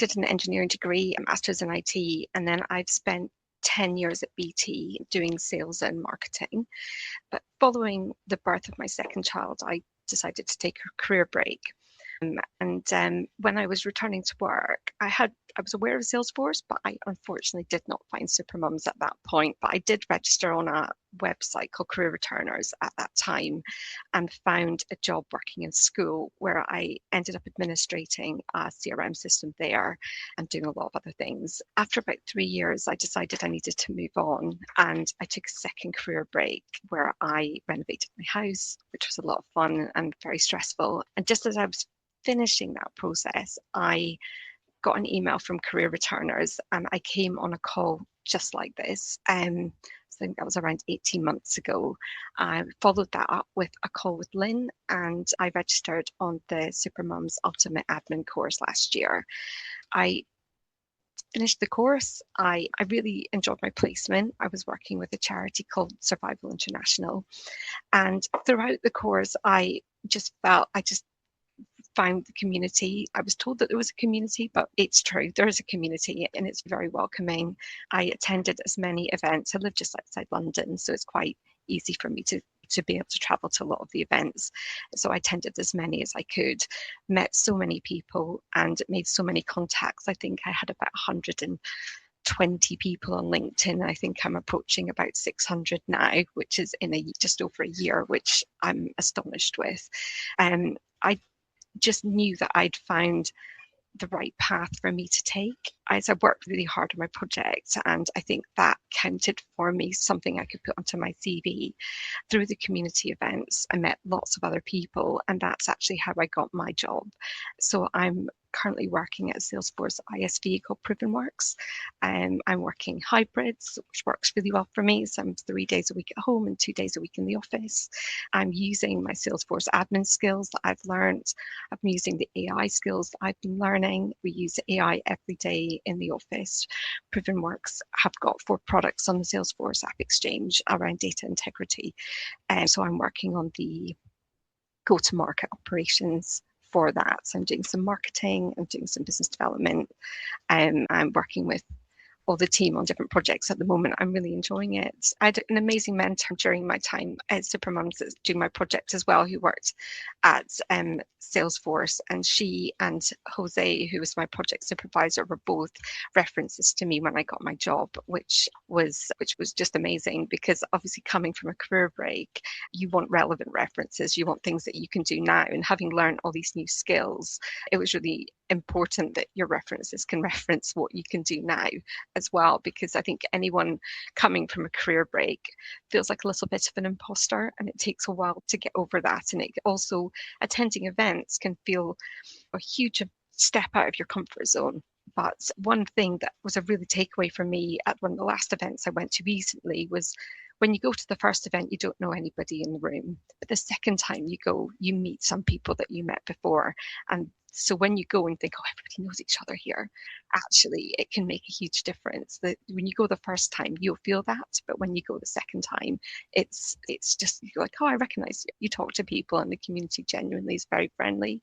did an engineering degree, a master's in IT, and then I've spent 10 years at BT doing sales and marketing. But following the birth of my second child, I decided to take a career break. And when I was returning to work, I was aware of Salesforce, but I unfortunately did not find Supermums at that point. But I did register on a website called Career Returners at that time and found a job working in school where I ended up administrating a CRM system there and doing a lot of other things. After about 3 years, I decided I needed to move on, and I took a second career break where I renovated my house, which was a lot of fun and very stressful. And just as I was finishing that process, I got an email from Career Returners and I came on a call just like this. I think that was around 18 months ago. I followed that up with a call with Lynn, and I registered on the Supermums Ultimate Admin course last year. I finished the course. I really enjoyed my placement. I was working with a charity called Survival International. And throughout the course, I just found the community. I was told that there was a community, but it's true. There is a community and it's very welcoming. I attended as many events. I live just outside London, so it's quite easy for me to be able to travel to a lot of the events. So I attended as many as I could, met so many people and made so many contacts. I think I had about 120 people on LinkedIn. I think I'm approaching about 600 now, which is in just over a year, which I'm astonished with. I just knew that I'd found the right path for me to take. As I worked really hard on my project, and I think that counted for me, something I could put onto my CV. Through the community events, I met lots of other people, and that's actually how I got my job. So I'm currently working at Salesforce ISV called ProvenWorks. I'm working hybrids, which works really well for me. So I'm 3 days a week at home and 2 days a week in the office. I'm using my Salesforce admin skills that I've learned. I'm using the AI skills that I've been learning. We use AI every day in the office. ProvenWorks have got 4 products on the Salesforce App Exchange around data integrity. So I'm working on the go-to-market operations for that. So I'm doing some marketing, I'm doing some business development, and I'm working with all the team on different projects at the moment. I'm really enjoying it. I had an amazing mentor during my time at Supermums doing my project as well, who worked at Salesforce, and she and Jose, who was my project supervisor, were both references to me when I got my job, which was just amazing, because obviously coming from a career break, you want relevant references, you want things that you can do now, and having learned all these new skills, it was really important that your references can reference what you can do now as well, because I think anyone coming from a career break feels like a little bit of an imposter, and it takes a while to get over that. And it also, attending events can feel a huge step out of your comfort zone. But one thing that was a really takeaway for me at one of the last events I went to recently was, when you go to the first event, you don't know anybody in the room. But the second time you go, you meet some people that you met before. And so when you go and think, oh, everybody knows each other here, actually, it can make a huge difference. That when you go the first time, you'll feel that. But when you go the second time, it's just, you're like, oh, I recognize you. You talk to people, and the community genuinely is very friendly.